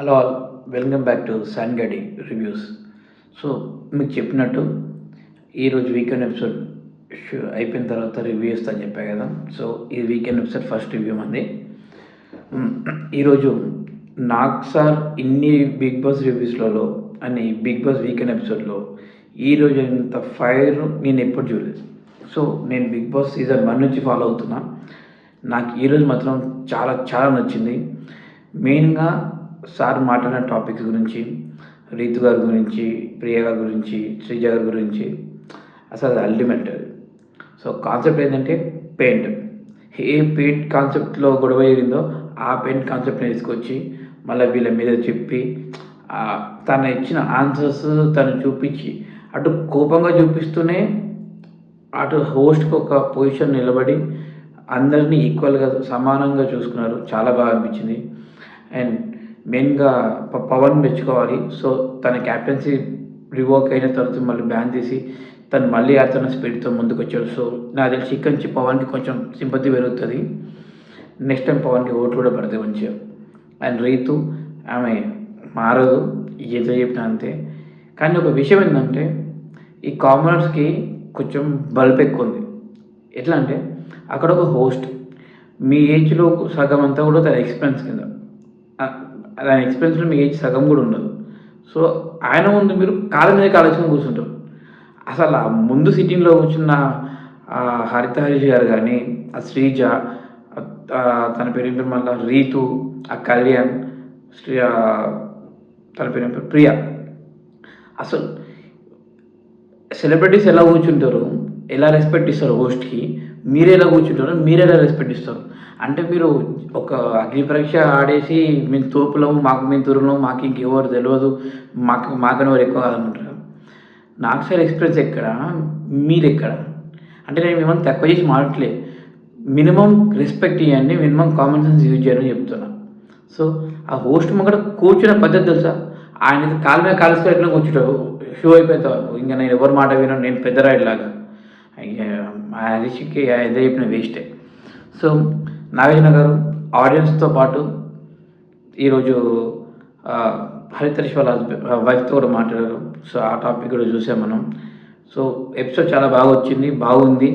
Hello all, welcome back to శాన్గడి reviews. So మీకు చెప్పినట్టు ఈరోజు వీకెండ్ ఎపిసోడ్ అయిపోయిన తర్వాత రివ్యూ ఇస్తాను చెప్పా కదా. సో ఈ వీకెండ్ ఎపిసోడ్ ఫస్ట్ రివ్యూ మంది. ఈరోజు నాకు సార్ ఇన్ని బిగ్ బాస్ రివ్యూస్లలో అని బిగ్ బాస్ వీకెండ్ ఎపిసోడ్లో ఈరోజు ఇంత ఫైర్ నేను ఎప్పుడు చూడలేదు. సో నేను బిగ్ బాస్ సీజన్ 1 నుంచి ఫాలో అవుతున్నా. నాకు ఈరోజు మాత్రం చాలా చాలా నచ్చింది. మెయిన్గా సార్ మాట్లాడిన టాపిక్స్ గురించి, రీతు గారి గురించి, ప్రియ గారి గురించి, శ్రీజ గారి గురించి అసలు అల్టిమేట్ అది. సో కాన్సెప్ట్ ఏంటంటే పెయింట్. ఏ పెయింట్ కాన్సెప్ట్లో గొడవ జరిగిందో ఆ పెయింట్ కాన్సెప్ట్ని తీసుకొచ్చి మళ్ళీ వీళ్ళ మీద చెప్పి తను ఇచ్చిన ఆన్సర్స్ తను చూపించి అటు కోపంగా చూపిస్తూనే అటు హోస్ట్కి ఒక పొజిషన్ నిలబడి అందరినీ ఈక్వల్గా సమానంగా చూసుకున్నారు. చాలా బాగా అనిపించింది. అండ్ మెయిన్గా పవన్ మెచ్చుకోవాలి. సో తన క్యాప్టెన్సీ రివోక్ అయిన తర్వాత మళ్ళీ బ్యాన్ తీసి తను మళ్ళీ తన స్పీడ్తో ముందుకు వచ్చాడు. సో నాకు తెలిసి ఇక్కడి నుంచి పవన్కి కొంచెం సింపతి పెరుగుతుంది. నెక్స్ట్ టైం పవన్కి ఓట్లు కూడా పడతాయి మంచిగా. అండ్ రీతు ఆమె మారదు, ఏదో చెప్పినా అంతే. కానీ ఒక విషయం ఏంటంటే ఈ కామనర్స్కి కొంచెం బల్బ్ ఎక్కువ ఉంది. ఎట్లా అంటే అక్కడ ఒక హోస్ట్ మీ ఏజ్లో సగం అంతా కూడా తన ఎక్స్పీరియన్స్ కింద, దాని ఎక్స్పీరియన్స్లో మీ ఏజ్ సగం కూడా ఉండదు. సో ఆయన ముందు మీరు కాళ్ళ మీద కాలేసుకొని కూర్చుంటారు. అసలు ఆ ముందు సిట్టింగ్లో కూర్చున్న హరిత హరీష్ గారు కానీ, ఆ శ్రీజ, తన పేరు మళ్ళీ రీతు, ఆ కళ్యాణ్, తన పేరు ప్రియ, అసలు సెలబ్రిటీస్ ఎలా కూర్చుంటారు, ఎలా రెస్పెక్ట్ ఇస్తారు హోస్ట్కి, మీరు ఎలా కూర్చుంటారు, మీరు ఎలా రెస్పెక్ట్ ఇస్తారు. అంటే మీరు ఒక అగ్ని పరీక్ష ఆడేసి మేము తోపులము, మేము తురులం, మాకు ఇంకెవరు తెలియదు, మాకని ఎవరు ఎక్కువ కాదనుకుంటారు. నాకు సార్ ఎక్స్పీరియన్స్ ఎక్కడ, మీరు ఎక్కడ? అంటే నేను మిమ్మల్ని తక్కువ చేసి మాట్లాడలేదు. మినిమం రెస్పెక్ట్ ఇవ్వండి, మినిమం కామన్ సెన్స్ యూజ్ చేయాలని చెప్తున్నా. సో ఆ హోస్ట్ ముంగట కూర్చున్న పద్ధతి తెలుసా? ఆయన కాళ్ళ మీద కాలుసుకొని ఎట్లా కూర్చుంటారు షో అయిపోయేంత వరకు. ఇంకా నేను ఎవరు మాట విన్నాను, నేను పెద్ద రాయిలాగా. హరీష్కి ఏదో చెప్పిన వేస్టే. సో నాగార్జున గారు ఆడియన్స్తో పాటు ఈరోజు హరితరీష్ వాళ్ళ వైఫ్తో కూడా మాట్లాడారు. సో ఆ టాపిక్ కూడా చూసాం మనం. సో ఎపిసోడ్ చాలా బాగా వచ్చింది, బాగుంది,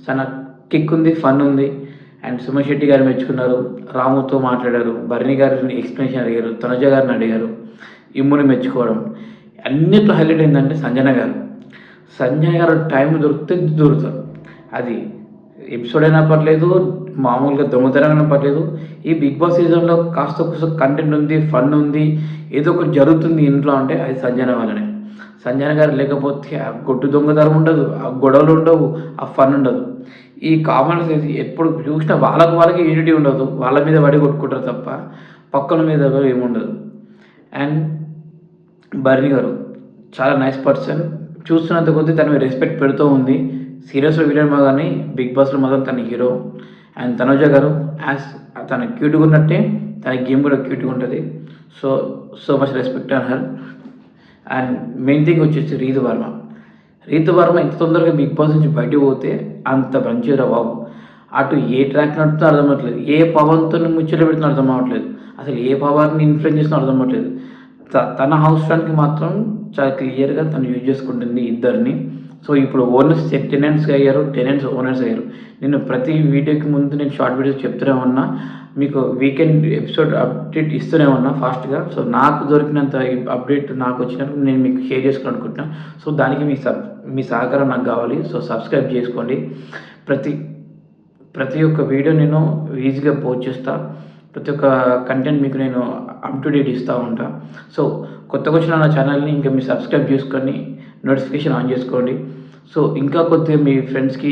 చాలా కిక్ ఉంది, ఫన్ ఉంది. అండ్ సుమన్ శెట్టి గారు మెచ్చుకున్నారు, రాముతో మాట్లాడారు, భరణి గారిని ఎక్స్ప్లెనేషన్ అడిగారు, తనుజ గారిని అడిగారు, ఇమ్ముని మెచ్చుకోవడం. అన్నిట్లో హైలైట్ ఏంటంటే సంజయ్ గారు టైం దొరికితే దొరుకుతారు. అది ఎపిసోడ్ అయినా పర్లేదు, మామూలుగా దొంగతనం పర్లేదు. ఈ బిగ్ బాస్ సీజన్లో కాస్త కూస్త కంటెంట్ ఉంది, ఫన్ ఉంది, ఏదో ఒకటి జరుగుతుంది ఇంట్లో అంటే అది సంజన వల్లనే. సంజన గారు లేకపోతే ఆ కొట్టు దొంగతనం ఉండదు, ఆ గొడవలు ఉండవు, ఆ ఫన్ ఉండదు. ఈ కామన్స్ ఎప్పుడు చూసినా వాళ్ళకి యూనిటీ ఉండదు, వాళ్ళ మీద పడి కొట్టుకుంటారు తప్ప పక్కన మీద ఏముండదు. అండ్ భరణి గారు చాలా నైస్ పర్సన్, చూస్తున్నంత కొద్దీ తన రెస్పెక్ట్ పెడుతూ ఉంది. సీరియస్లో విలన్ కానీ బిగ్ బాస్లో మాత్రం తన హీరో. అండ్ తనుజ గారు తన క్యూట్గా ఉన్నట్టే తన గేమ్ కూడా క్యూట్గా ఉంటుంది. So much respect on her. And main thing వచ్చేసి రీతు వర్మ ఎంత తొందరగా బిగ్ బాస్ నుంచి బయటకు పోతే అంత మంచిగా బాబు. అటు ఏ ట్రాక్ నడుపుతున్నా అర్థం అవ్వట్లేదు, ఏ పవర్తో ముచ్చట పెడుతున్నా అర్థం అవ్వట్లేదు, అసలు ఏ పవర్ని ఇన్ఫ్లుయెన్స్ చేస్తున్నా అర్థం అవ్వట్లేదు. తన హౌస్ ఫ్రెండ్కి మాత్రం చాలా క్లియర్గా తను యూజ్ చేసుకుంటుంది ఇద్దరిని. సో ఇప్పుడు ఓనర్స్ టెనెంట్స్ అయ్యారు, టెనెంట్స్ ఓనర్స్ అయ్యారు. నేను ప్రతి వీడియోకి ముందు నేను షార్ట్ వీడియోస్ చెప్తూనే ఉన్నా, మీకు వీకెండ్ ఎపిసోడ్ అప్డేట్ ఇస్తూనే ఉన్నా ఫాస్ట్గా. సో నాకు దొరికినంత అప్డేట్ నాకు వచ్చినప్పుడు నేను మీకు షేర్ చేసుకోవాలనుకుంటున్నాను. సో దానికి మీ సహకారం నాకు కావాలి. సో సబ్స్క్రైబ్ చేసుకోండి. ప్రతి ఒక్క వీడియో నేను ఈజీగా పోస్ట్ చేస్తా, ప్రతి ఒక్క కంటెంట్ మీకు నేను అప్ టు డేట్ ఇస్తూ ఉంటా. సో కొత్తగా వచ్చిన నా ఛానల్ని ఇంకా మీరు సబ్స్క్రైబ్ చేసుకొని నోటిఫికేషన్ ఆన్ చేసుకోండి. సో ఇంకా కొద్దిగా మీ ఫ్రెండ్స్కి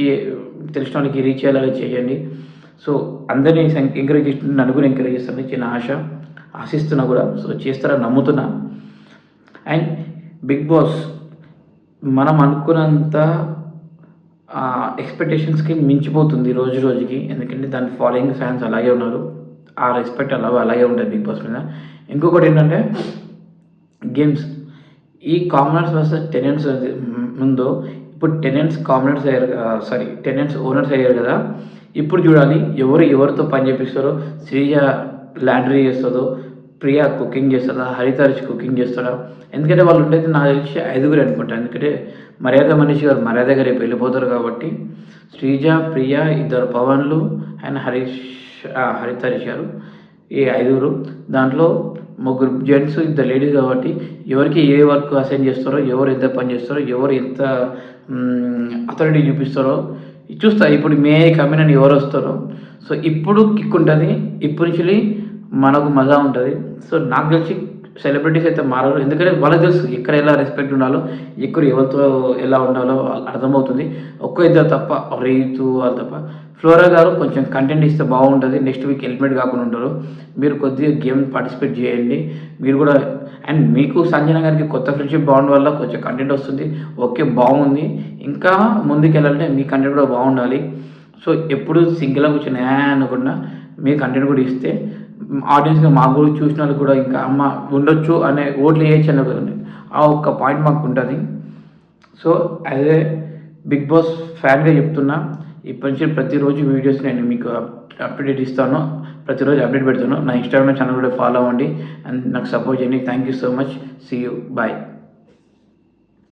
తెలిసిన వాళ్ళకి రీచ్ అయ్యేలాగా చేయండి. సో అందరినీ ఎంకరేజ్ చేస్తున్న నలుగురు ఎంకరేజ్ చేస్తారని చిన్న ఆశిస్తున్నా కూడా. సో చేస్తారని నమ్ముతున్నా. అండ్ బిగ్ బాస్ మనం అనుకున్నంత ఎక్స్పెక్టేషన్స్కి మించిపోతుంది రోజు రోజుకి. ఎందుకంటే దాని ఫాలోయింగ్ ఫ్యాన్స్ అలాగే ఉన్నారు, ఆ రెస్పెక్ట్ అలాగే ఉంటుంది బిగ్ బాస్ మీద. ఇంకొకటి ఏంటంటే గేమ్స్, ఈ కామనర్స్ వర్సెస్ టెనెంట్స్ ముందు ఇప్పుడు టెనెంట్స్ ఓనర్స్ అయ్యారు కదా. ఇప్పుడు చూడాలి ఎవరితో పని చేపిస్తారో. శ్రీజ లాండ్రీ చేస్తుందో, ప్రియా కుకింగ్ చేస్తుందా, హరితరిష్ కుకింగ్ చేస్తాడా? ఎందుకంటే వాళ్ళు ఉండేది నాకు తెలిసి 5గురే అనుకుంటా. ఎందుకంటే మర్యాద మనీష్ గారు మర్యాద గారు రేపు వెళ్ళిపోతారు కాబట్టి శ్రీజ, ప్రియ, 2 పవన్లు అండ్ హరితరిష్ గారు, ఈ 5గురు. దాంట్లో 3 జెంట్స్, 2 లేడీస్ కాబట్టి ఎవరికి ఏ వర్క్ అసైన్ చేస్తారో, ఎవరు ఎంత పని చేస్తారో, ఎవరు ఎంత అథారిటీ చూపిస్తారో చూస్తా. ఇప్పుడు మే కమిన్ అని ఎవరు వస్తారో సో ఇప్పుడు కిక్ ఉంటుంది. ఇప్పటి నుంచి మనకు మజా ఉంటుంది. సో నాకు తెలిసి సెలబ్రిటీస్ అయితే మారరు. ఎందుకంటే వాళ్ళకి తెలుసు ఎక్కడ ఎలా రెస్పెక్ట్ ఉండాలో, ఎక్కడ ఎవరితో ఎలా ఉండాలో అర్థమవుతుంది. 1-2 తప్ప, రీతు వాళ్ళు తప్ప. ఫ్లోరా గారు కొంచెం కంటెంట్ ఇస్తే బాగుంటుంది. నెక్స్ట్ వీక్ ఎలిమినేట్ కాకుండా ఉంటారు. మీరు కొద్దిగా గేమ్ పార్టిసిపేట్ చేయండి మీరు కూడా. అండ్ మీకు సంజన గారికి కొత్త ఫ్రెండ్షిప్ బాండ్ వల్ల కొంచెం కంటెంట్ వస్తుంది. ఓకే, బాగుంది. ఇంకా ముందుకు వెళ్ళాలంటే మీ కంటెంట్ కూడా బాగుండాలి. సో ఎప్పుడు సింగిల్గా కూర్చొని అనకుండా మీ కంటెంట్ కూడా ఇస్తే ఆడియన్స్గా మాకు కూడా చూసిన వాళ్ళు కూడా ఇంకా అమ్మ ఉండొచ్చు అనే ఓట్లు వేయచ్చు అనే కదండి, ఆ ఒక్క పాయింట్ మాకు ఉంటుంది. So as a big boss ఫ్యాన్గా చెప్తున్నా, ఇప్పటి నుంచి ప్రతిరోజు వీడియోస్ నేను మీకు అప్డేట్ ఇస్తాను, ప్రతిరోజు అప్డేట్ పెడతాను. నా ఇన్స్టాగ్రామ్ ఛానల్ కూడా ఫాలో అవ్వండి అండ్ నాకు సపోర్ట్ చేయండి. Thank you so much. See you, bye.